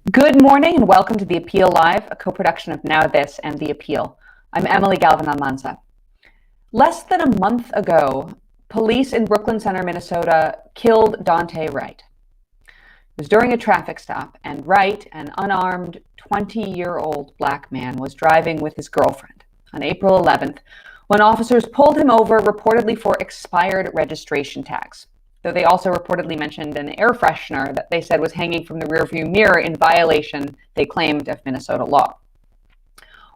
Good morning and welcome to The Appeal Live, a co-production of Now This and The Appeal. I'm Emily Galvin-Almanza. Less than a month ago, police in Brooklyn Center, Minnesota, killed Daunte Wright. It was during a traffic stop, and Wright, an unarmed 20-year-old black man, was driving with his girlfriend on April 11th when officers pulled him over reportedly for expired registration tags, though they also reportedly mentioned an air freshener that they said was hanging from the rearview mirror in violation, they claimed, of Minnesota law.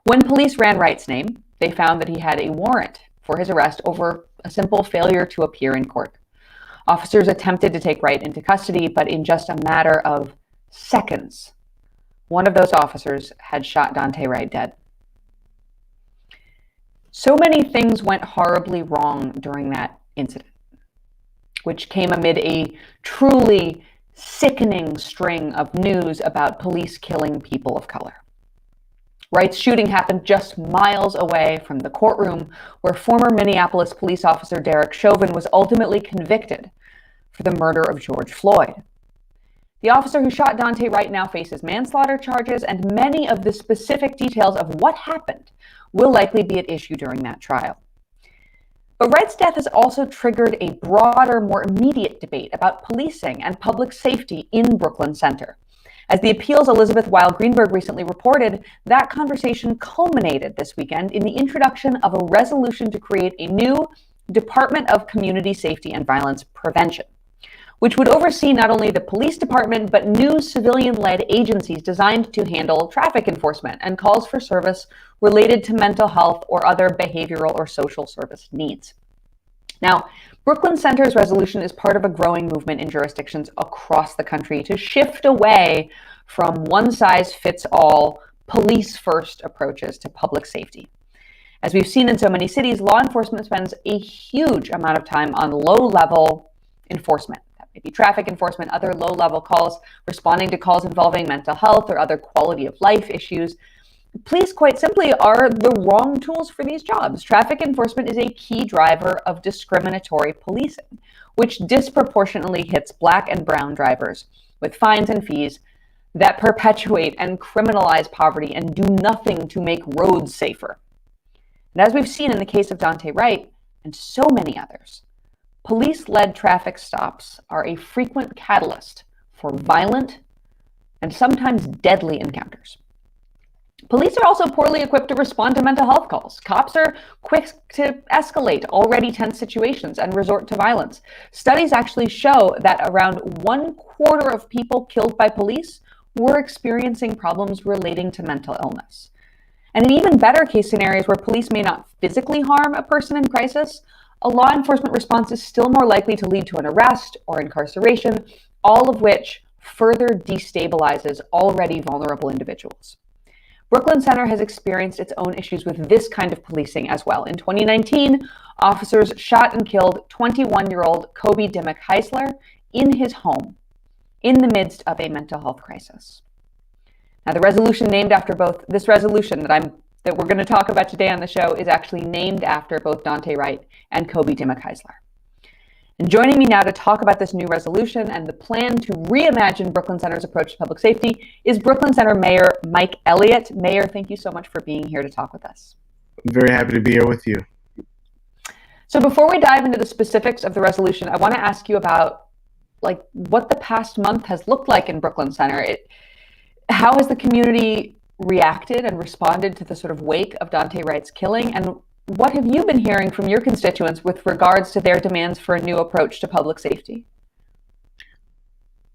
When police ran Wright's name, they found that he had a warrant for his arrest over a simple failure to appear in court. Officers attempted to take Wright into custody, but in just a matter of seconds, one of those officers had shot Daunte Wright dead. So many things went horribly wrong during that incident, which came amid a truly sickening string of news about police killing people of color. Wright's shooting happened just miles away from the courtroom where former Minneapolis police officer Derek Chauvin was ultimately convicted for the murder of George Floyd. The officer who shot Daunte Wright now faces manslaughter charges, and many of the specific details of what happened will likely be at issue during that trial. But Wright's death has also triggered a broader, more immediate debate about policing and public safety in Brooklyn Center. As The Appeal's Elizabeth Weil-Greenberg recently reported, that conversation culminated this weekend in the introduction of a resolution to create a new Department of Community Safety and Violence Prevention, which would oversee not only the police department, but new civilian-led agencies designed to handle traffic enforcement and calls for service related to mental health or other behavioral or social service needs. Now, Brooklyn Center's resolution is part of a growing movement in jurisdictions across the country to shift away from one-size-fits-all, police-first approaches to public safety. As we've seen in so many cities, law enforcement spends a huge amount of time on low-level enforcement. That may be traffic enforcement, other low-level calls, responding to calls involving mental health or other quality of life issues. Police, quite simply, are the wrong tools for these jobs. Traffic enforcement is a key driver of discriminatory policing, which disproportionately hits Black and brown drivers with fines and fees that perpetuate and criminalize poverty and do nothing to make roads safer. And as we've seen in the case of Daunte Wright and so many others, police-led traffic stops are a frequent catalyst for violent and sometimes deadly encounters. Police are also poorly equipped to respond to mental health calls. Cops are quick to escalate already tense situations and resort to violence. Studies actually show that around 1/4 of people killed by police were experiencing problems relating to mental illness. And in even better case scenarios where police may not physically harm a person in crisis, a law enforcement response is still more likely to lead to an arrest or incarceration, all of which further destabilizes already vulnerable individuals. Brooklyn Center has experienced its own issues with this kind of policing as well. In 2019, officers shot and killed 21-year-old Kobe Dimmick Heisler in his home in the midst of a mental health crisis. Now, the resolution named after both this resolution that we're going to talk about today on the show is actually named after both Daunte Wright and Kobe Dimmick Heisler. And joining me now to talk about this new resolution and the plan to reimagine Brooklyn Center's approach to public safety is Brooklyn Center Mayor Mike Elliott. Mayor, thank you so much for being here to talk with us. I'm very happy to be here with you. So before we dive into the specifics of the resolution, I want to ask you about what the past month has looked like in Brooklyn Center. How has the community reacted and responded to the sort of wake of Daunte Wright's killing? And what have you been hearing from your constituents with regards to their demands for a new approach to public safety?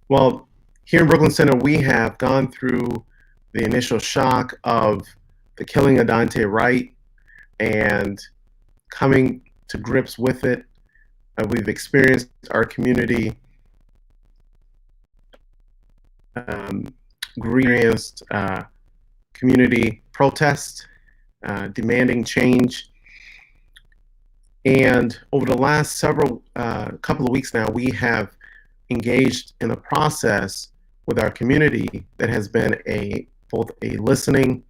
Well, here in Brooklyn Center, we have gone through the initial shock of the killing of Daunte Wright and coming to grips with it. We've experienced our community experienced community protest demanding change. And over the last couple of weeks now, we have engaged in a process with our community that has been both a listening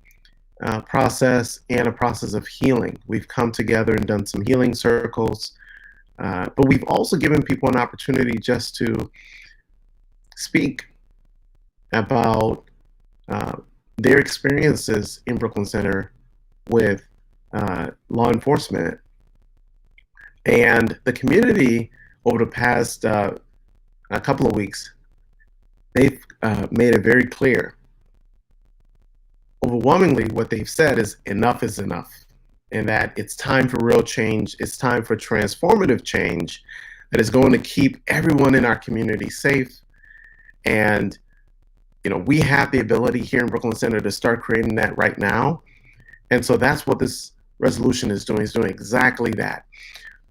process and a process of healing. We've come together and done some healing circles, but we've also given people an opportunity just to speak about uh, their experiences in Brooklyn Center with law enforcement. And the community, over the past a couple of weeks, they've made it very clear. Overwhelmingly, what they've said is enough, and that it's time for real change. It's time for transformative change that is going to keep everyone in our community safe. And we have the ability here in Brooklyn Center to start creating that right now. And so that's what this resolution is doing. It's doing exactly that.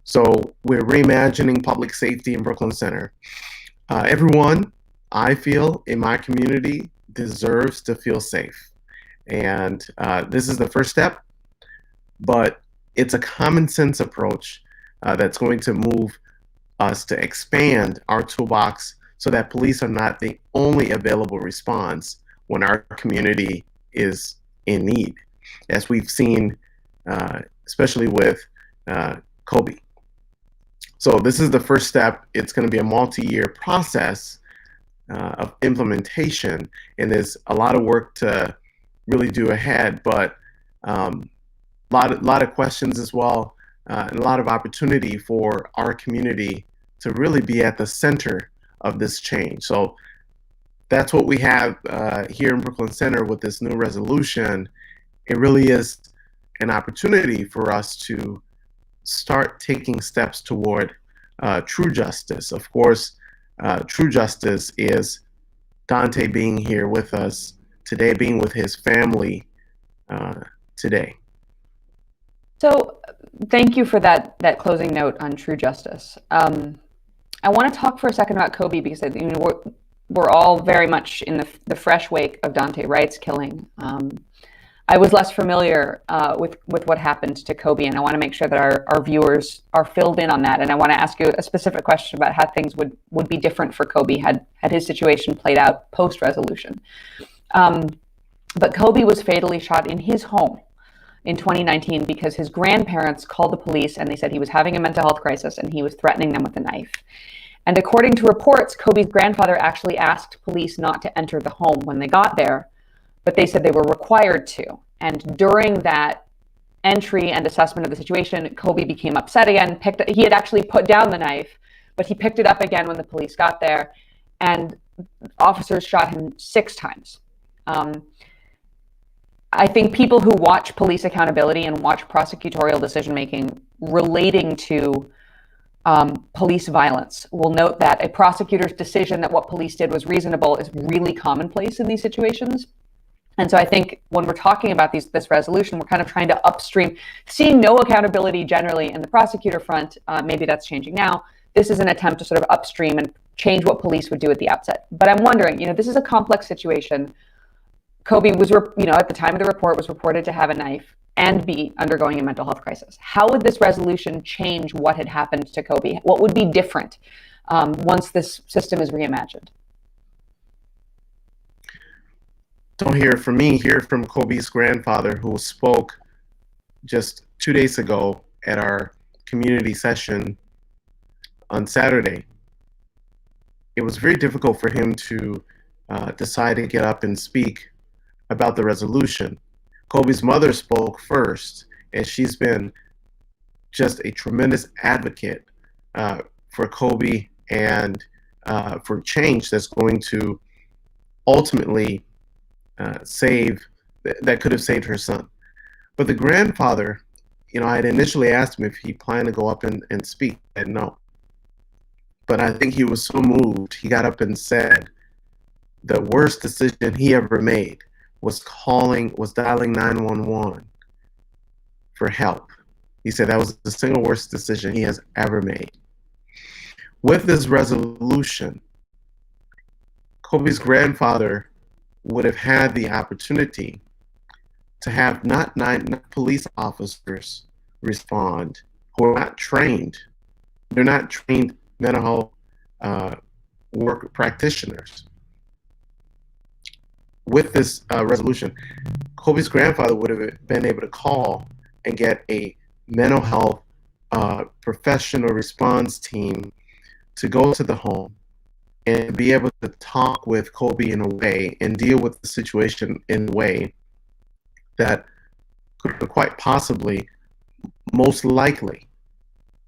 So we're reimagining public safety in Brooklyn Center. Everyone, I feel, in my community deserves to feel safe. And this is the first step, but it's a common sense approach that's going to move us to expand our toolbox so that police are not the only available response when our community is in need, as we've seen, especially with Kobe. So this is the first step. It's going to be a multi-year process of implementation, and there's a lot of work to really do ahead, but a lot of questions as well, and a lot of opportunity for our community to really be at the center of this change. So that's what we have here in Brooklyn Center with this new resolution. It really is an opportunity for us to start taking steps toward true justice. Of course, true justice is Daunte being here with us today, being with his family today. So thank you for that closing note on true justice. I want to talk for a second about Kobe, because we're all very much in the fresh wake of Daunte Wright's killing. I was less familiar with what happened to Kobe, and I want to make sure that our viewers are filled in on that. And I want to ask you a specific question about how things would be different for Kobe had his situation played out post-resolution. But Kobe was fatally shot in his home in 2019 because his grandparents called the police and they said he was having a mental health crisis and he was threatening them with a knife. And according to reports, Kobe's grandfather actually asked police not to enter the home when they got there, but they said they were required to. And during that entry and assessment of the situation, Kobe became upset again. He had actually put down the knife, but he picked it up again when the police got there, and officers shot him 6 times. I think people who watch police accountability and watch prosecutorial decision-making relating to police violence will note that a prosecutor's decision that what police did was reasonable is really commonplace in these situations. And so I think when we're talking about this resolution, we're kind of trying to upstream, seeing no accountability generally in the prosecutor front. Maybe that's changing now. This is an attempt to sort of upstream and change what police would do at the outset. But I'm wondering, this is a complex situation. Kobe was, at the time of the report, was reported to have a knife and be undergoing a mental health crisis. How would this resolution change what had happened to Kobe? What would be different once this system is reimagined? Don't hear from me, hear from Kobe's grandfather, who spoke just 2 days ago at our community session on Saturday. It was very difficult for him to decide to get up and speak about the resolution. Kobe's mother spoke first, and she's been just a tremendous advocate for Kobe and for change that's going to ultimately that could have saved her son. But the grandfather, I had initially asked him if he planned to go up and speak. He said no. But I think he was so moved, he got up and said the worst decision he ever made was dialing 911 for help. He said that was the single worst decision he has ever made. With this resolution, Kobe's grandfather would have had the opportunity to have not 9 police officers respond who are not trained. They're not trained mental health work practitioners. With this resolution, Kobe's grandfather would have been able to call and get a mental health professional response team to go to the home, and be able to talk with Kobe in a way and deal with the situation in a way that could quite possibly, most likely,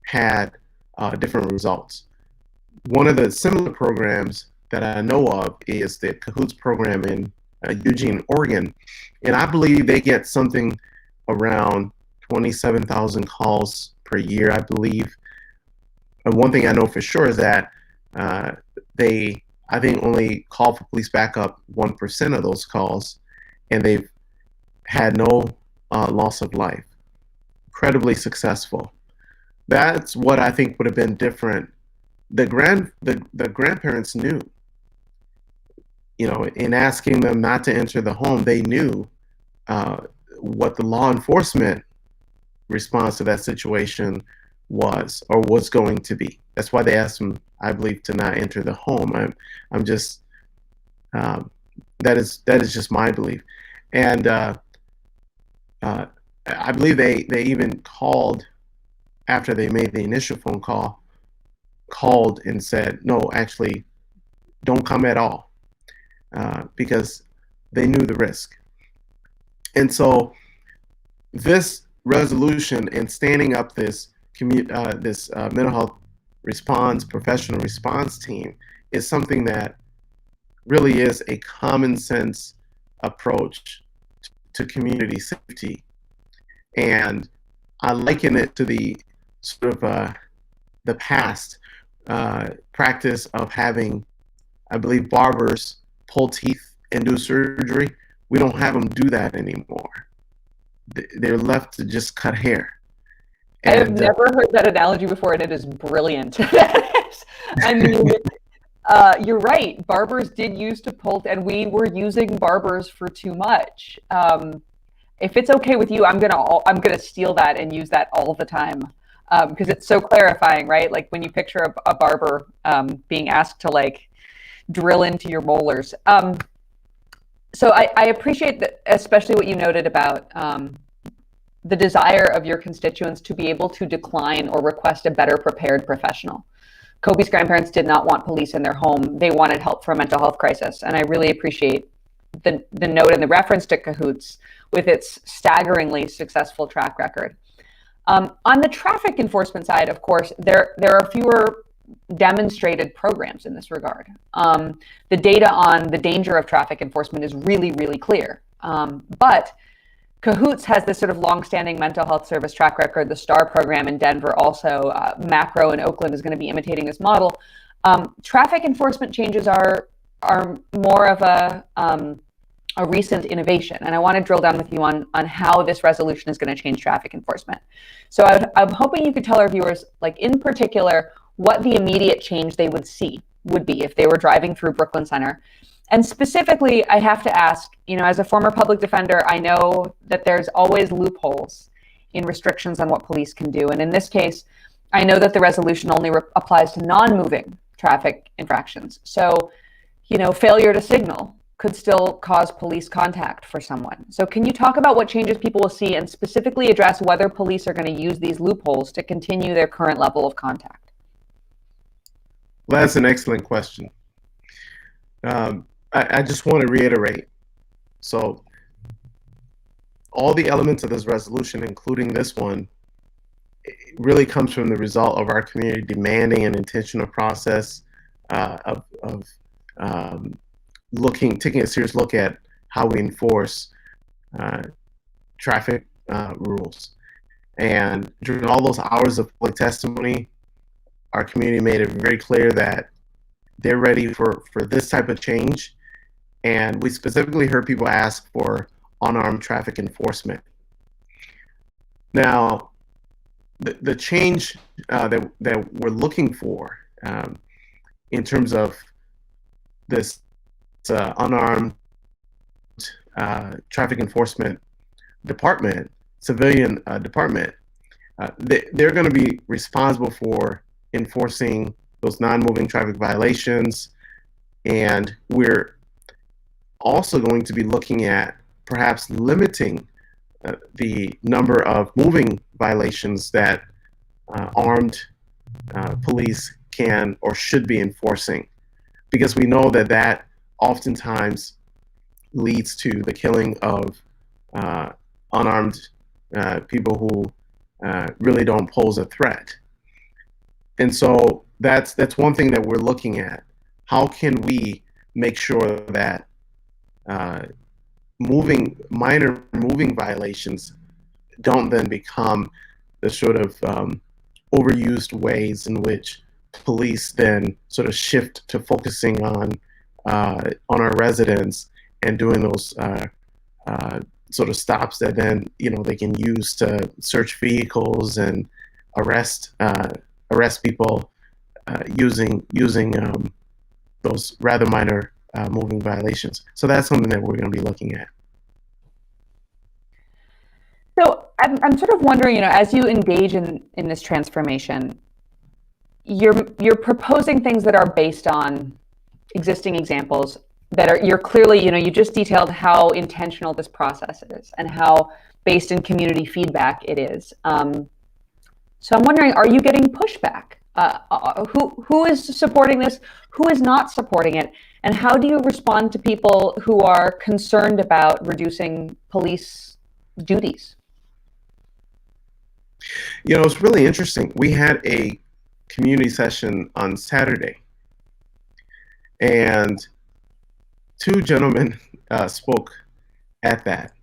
had different results. One of the similar programs that I know of is the Cahoots program in Eugene, Oregon, and I believe they get something around 27,000 calls per year, I believe. And one thing I know for sure is that they, I think, only call for police backup 1% of those calls, and they've had no loss of life. Incredibly successful. That's what I think would have been different. The grandparents knew, in asking them not to enter the home, they knew what the law enforcement response to that situation was or was going to be. That's why they asked them, I believe, to not enter the home. I'm just that is just my belief, and I believe they even called after they made the initial phone call, called and said, no, actually, don't come at all, because they knew the risk. And so this resolution and standing up this mental health professional response team is something that really is a common sense approach to community safety. And I liken it to the sort of the past practice of having, I believe, barbers pull teeth and do surgery. We don't have them do that anymore. They're left to just cut hair. I have never heard that analogy before, and it is brilliant. I mean, you're right. Barbers did used to pull, and we were using barbers for too much. If it's okay with you, I'm gonna steal that and use that all the time, because it's so clarifying, right? Like when you picture a barber being asked to like drill into your molars. So I appreciate that, especially what you noted about the desire of your constituents to be able to decline or request a better prepared professional. Kobe's grandparents did not want police in their home. They wanted help for a mental health crisis. And I really appreciate the note and the reference to Cahoots with its staggeringly successful track record. On the traffic enforcement side, of course, there are fewer demonstrated programs in this regard. The data on the danger of traffic enforcement is really, really clear. But Cahoots has this sort of longstanding mental health service track record. The STAR program in Denver also, Macro in Oakland is going to be imitating this model. Traffic enforcement changes are more of a recent innovation, and I want to drill down with you on how this resolution is going to change traffic enforcement. So I'm hoping you could tell our viewers, like in particular, what the immediate change they would be if they were driving through Brooklyn Center. And specifically, I have to ask, as a former public defender, I know that there's always loopholes in restrictions on what police can do. And in this case, I know that the resolution only applies to non-moving traffic infractions. So, failure to signal could still cause police contact for someone. So can you talk about what changes people will see and specifically address whether police are going to use these loopholes to continue their current level of contact? Well, that's an excellent question. I just want to reiterate. So all the elements of this resolution, including this one, really comes from the result of our community demanding an intentional process of taking a serious look at how we enforce traffic rules. And during all those hours of public testimony, our community made it very clear that they're ready for this type of change. And we specifically heard people ask for unarmed traffic enforcement. Now, the change that we're looking for in terms of this unarmed traffic enforcement department, civilian department, they're going to be responsible for enforcing those non-moving traffic violations, and we're also going to be looking at perhaps limiting the number of moving violations that armed police can or should be enforcing. because we know that that oftentimes leads to the killing of unarmed people who really don't pose a threat. And so that's one thing that we're looking at. How can we make sure that minor moving violations don't then become the sort of overused ways in which police then sort of shift to focusing on our residents and doing those sort of stops that then they can use to search vehicles and arrest people using those rather minor moving violations. So that's something that we're going to be looking at. So I'm sort of wondering, as you engage in this transformation, you're proposing things that are based on existing examples that are, you're clearly, you just detailed how intentional this process is and how based in community feedback it is. So I'm wondering, are you getting pushback? Who is supporting this? Who is not supporting it? And how do you respond to people who are concerned about reducing police duties? It's really interesting. We had a community session on Saturday, and two gentlemen spoke at that.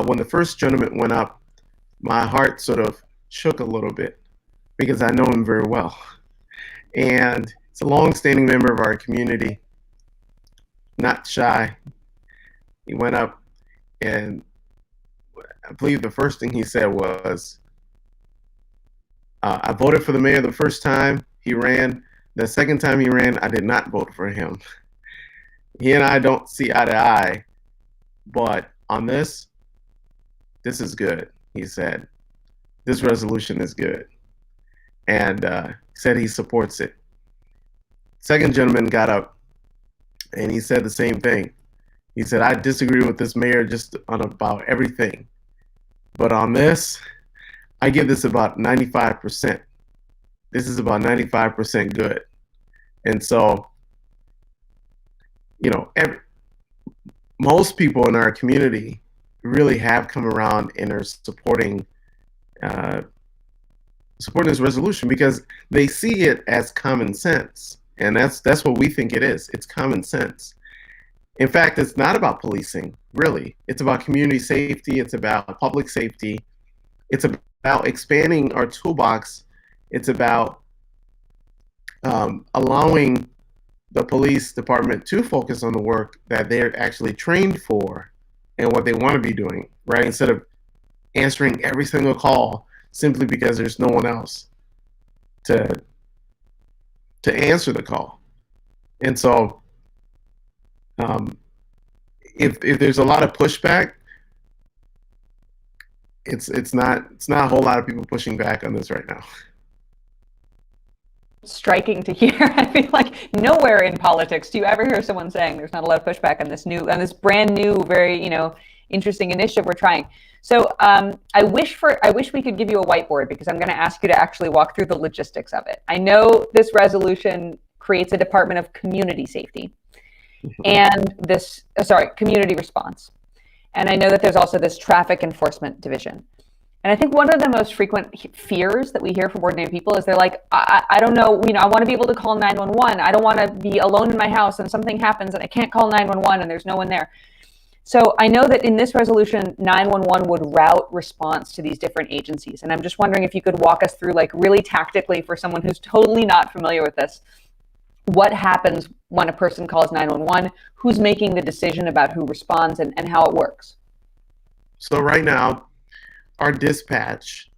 When the first gentleman went up, my heart sort of shook a little bit because I know him very well. And it's a long-standing member of our community, not shy. He went up, and I believe the first thing he said was, I voted for the mayor the first time he ran. The second time he ran, I did not vote for him. He and I don't see eye to eye, but on this is good, he said. This resolution is good. And said he supports it. Second gentleman got up and he said the same thing. He said, I disagree with this mayor just on about everything. But on this, I give this about 95%. This is about 95% good. And so, most people in our community really have come around and are supporting this resolution because they see it as common sense. And that's what we think it is. It's common sense. In fact, it's not about policing, really. It's about community safety. It's about public safety. It's about expanding our toolbox. It's about allowing the police department to focus on the work that they're actually trained for and what they want to be doing, right? Instead of answering every single call simply because there's no one else to answer the call. And so if there's a lot of pushback, it's not a whole lot of people pushing back on this right now. Striking to hear. I feel like nowhere in politics do you ever hear someone saying there's not a lot of pushback on this brand new, very interesting initiative we're trying. So I wish we could give you a whiteboard because I'm going to ask you to actually walk through the logistics of it. I know this resolution creates a Department of Community Safety and community response. And I know that there's also this Traffic Enforcement Division. And I think one of the most frequent fears that we hear from ordinary people is they're like, I don't know, I want to be able to call 911. I don't want to be alone in my house and something happens and I can't call 911 and there's no one there. So I know that in this resolution, 911 would route response to these different agencies. And I'm just wondering if you could walk us through, like, really tactically for someone who's totally not familiar with this, what happens when a person calls 911, who's making the decision about who responds and how it works. So right now, our dispatch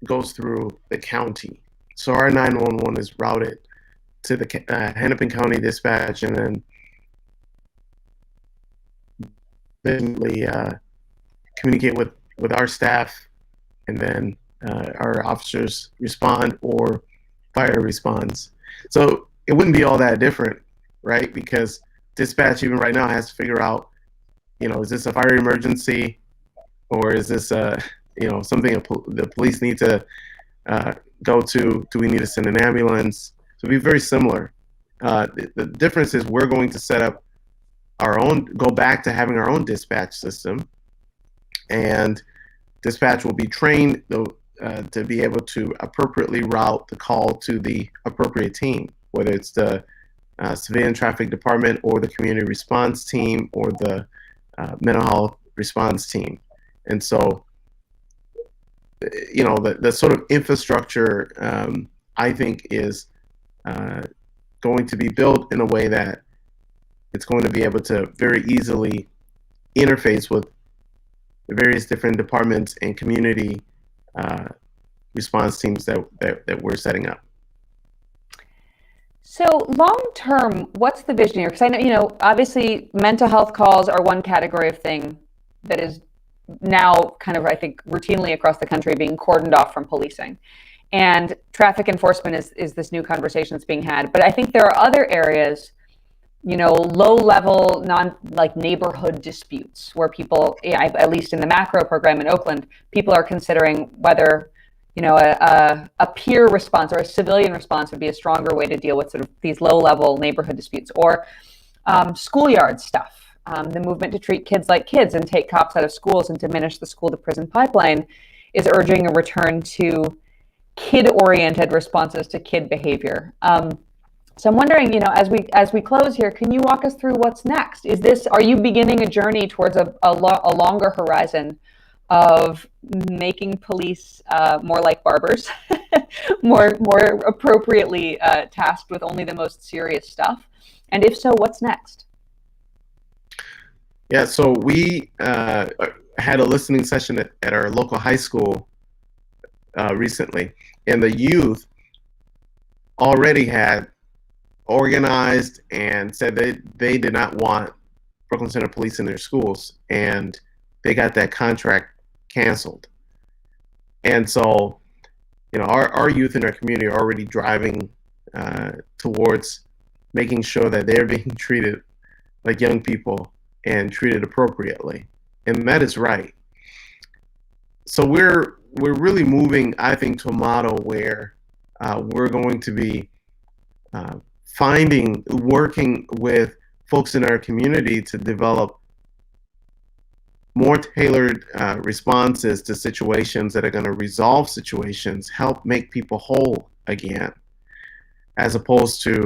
goes through the county. So our 911 is routed to the Hennepin County Dispatch, and then basically communicate with our staff, and then our officers respond or fire responds. So it wouldn't be all that different, right? Because dispatch even right now has to figure out, is this a fire emergency, or is this something the police need to go to? Do we need to send an ambulance? So it'd be very similar The difference is we're going to set up our own, go back to having our own dispatch system, and dispatch will be trained to be able to appropriately route the call to the appropriate team, whether it's the civilian traffic department or the community response team or the mental health response team. And so, the sort of infrastructure, I think, is going to be built in a way that it's going to be able to very easily interface with the various different departments and community response teams that we're setting up. So long term, what's the vision here? Because I know, obviously mental health calls are one category of thing that is now kind of, I think, routinely across the country being cordoned off from policing. And traffic enforcement is this new conversation that's being had. But I think there are other areas, low level, like neighborhood disputes where people, at least in the macro program in Oakland, people are considering whether, a peer response or a civilian response would be a stronger way to deal with sort of these low level neighborhood disputes, or schoolyard stuff. The movement to treat kids like kids and take cops out of schools and diminish the school to prison pipeline is urging a return to kid-oriented responses to kid behavior. So I'm wondering, as we close here, can you walk us through what's next? Are you beginning a journey towards a longer horizon of making police more like barbers, more appropriately tasked with only the most serious stuff? And if so, what's next? Yeah, so we had a listening session at our local high school recently, and the youth already had organized and said they did not want Brooklyn Center Police in their schools, and they got that contract canceled. And so, our youth in our community are already driving towards making sure that they're being treated like young people and treated appropriately, and that is right. So we're really moving, I think, to a model where we're going to be working with folks in our community to develop more tailored responses to situations that are going to resolve situations, help make people whole again, as opposed to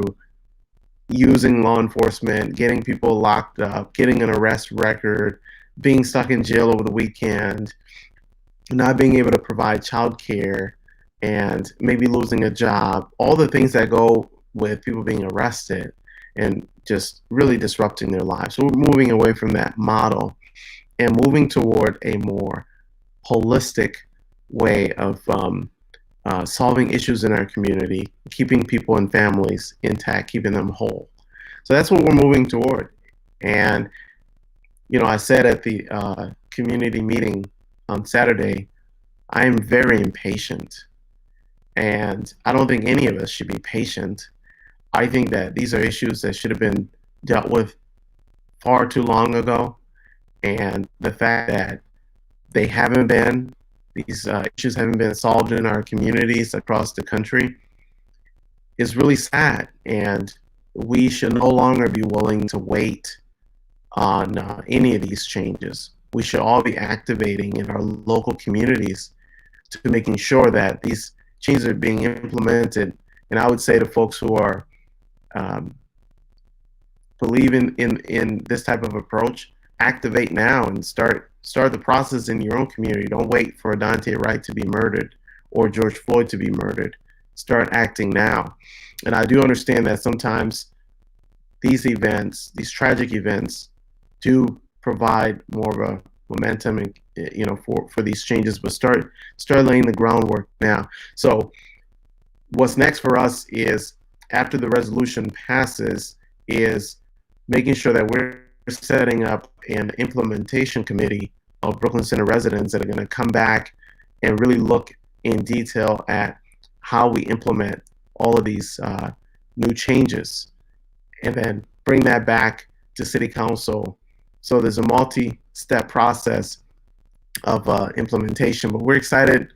using law enforcement, getting people locked up, getting an arrest record, being stuck in jail over the weekend, not being able to provide childcare, and maybe losing a job, all the things that go with people being arrested and just really disrupting their lives. So we're moving away from that model and moving toward a more holistic way of solving issues in our community, keeping people and families intact, keeping them whole. So that's what we're moving toward. And, I said at the community meeting on Saturday, I am very impatient. And I don't think any of us should be patient. I think that these are issues that should have been dealt with far too long ago. And the fact that these issues haven't been solved in our communities across the country is really sad. And we should no longer be willing to wait on any of these changes. We should all be activating in our local communities to making sure that these changes are being implemented. And I would say to folks who are believe in this type of approach, activate now and start the process in your own community. Don't wait for Daunte Wright to be murdered or George Floyd to be murdered. Start acting now. And I do understand that sometimes these tragic events, do provide more of a momentum and for these changes, but start laying the groundwork now. So what's next for us is, after the resolution passes, is making sure that we're setting up an implementation committee of Brooklyn Center residents that are going to come back and really look in detail at how we implement all of these new changes, and then bring that back to City Council. So there's a multi-step process of implementation, but we're excited.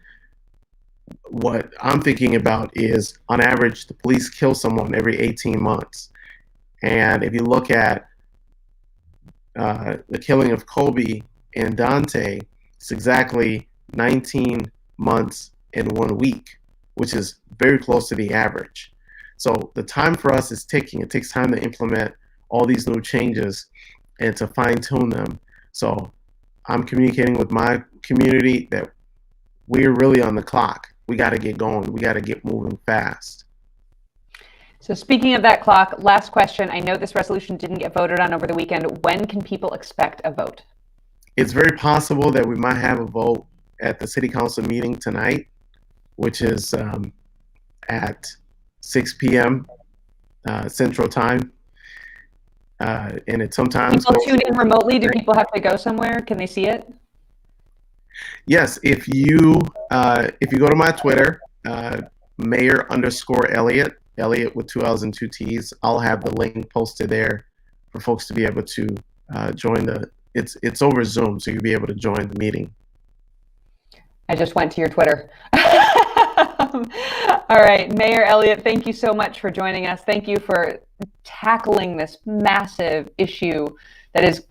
What I'm thinking about is, on average, the police kill someone every 18 months. And if you look at the killing of Kobe and Daunte, it's exactly 19 months and 1 week, which is very close to the average. So the time for us is ticking. It takes time to implement all these new changes and to fine tune them. So I'm communicating with my community that we're really on the clock. We got to get going. We got to get moving fast. So speaking of that clock, last question. I know this resolution didn't get voted on over the weekend. When can people expect a vote? It's very possible that we might have a vote at the city council meeting tonight, which is at 6 p.m. Central Time. And it sometimes people tune in remotely. Do people have to go somewhere? Can they see it? Yes, if you go to my Twitter, Mayor_Elliott, Elliott with 2 L's and 2 T's, I'll have the link posted there for folks to be able to join it's over Zoom, so you'll be able to join the meeting. I just went to your Twitter. All right, Mayor Elliott, thank you so much for joining us. Thank you for tackling this massive issue that is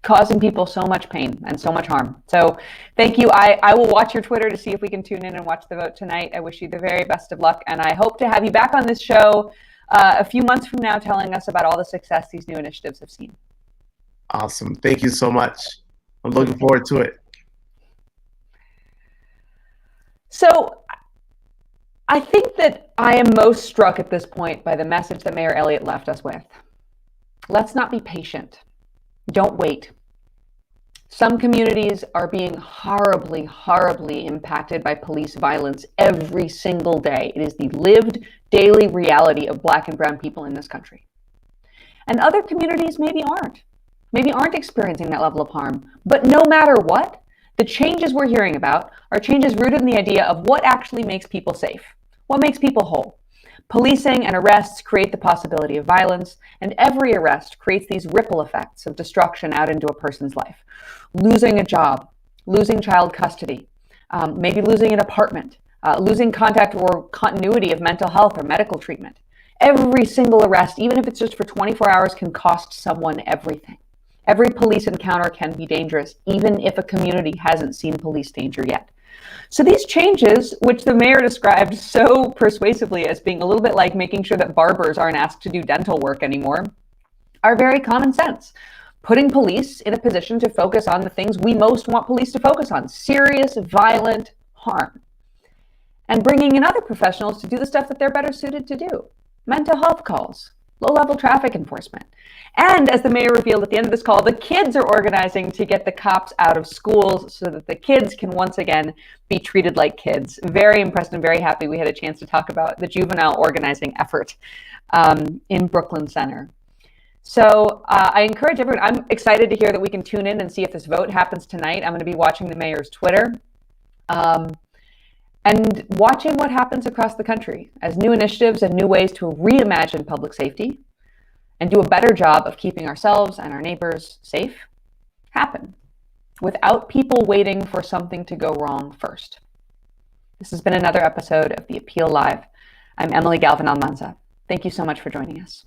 causing people so much pain and so much harm. So thank you. I will watch your Twitter to see if we can tune in and watch the vote tonight. I wish you the very best of luck, and I hope to have you back on this show a few months from now telling us about all the success these new initiatives have seen. Awesome. Thank you so much. I'm looking forward to it. So I think that I am most struck at this point by the message that Mayor Elliott left us with. Let's not be patient. Don't wait. Some communities are being horribly, horribly impacted by police violence every single day. It is the lived daily reality of Black and brown people in this country. And other communities maybe aren't experiencing that level of harm. But no matter what, the changes we're hearing about are changes rooted in the idea of what actually makes people safe, what makes people whole. Policing and arrests create the possibility of violence, and every arrest creates these ripple effects of destruction out into a person's life. Losing a job, losing child custody, maybe losing an apartment, losing contact or continuity of mental health or medical treatment. Every single arrest, even if it's just for 24 hours, can cost someone everything. Every police encounter can be dangerous, even if a community hasn't seen police danger yet. So these changes, which the mayor described so persuasively as being a little bit like making sure that barbers aren't asked to do dental work anymore, are very common sense. Putting police in a position to focus on the things we most want police to focus on: serious, violent harm. And bringing in other professionals to do the stuff that they're better suited to do: mental health calls, low-level traffic enforcement. And as the mayor revealed at the end of this call, the kids are organizing to get the cops out of schools so that the kids can once again be treated like kids. Very impressed and very happy we had a chance to talk about the juvenile organizing effort in Brooklyn Center. So I encourage everyone, I'm excited to hear that we can tune in and see if this vote happens tonight. I'm going to be watching the mayor's Twitter and watching what happens across the country as new initiatives and new ways to reimagine public safety and do a better job of keeping ourselves and our neighbors safe happen without people waiting for something to go wrong first. This has been another episode of The Appeal Live. I'm Emily Galvan Almanza. Thank you so much for joining us.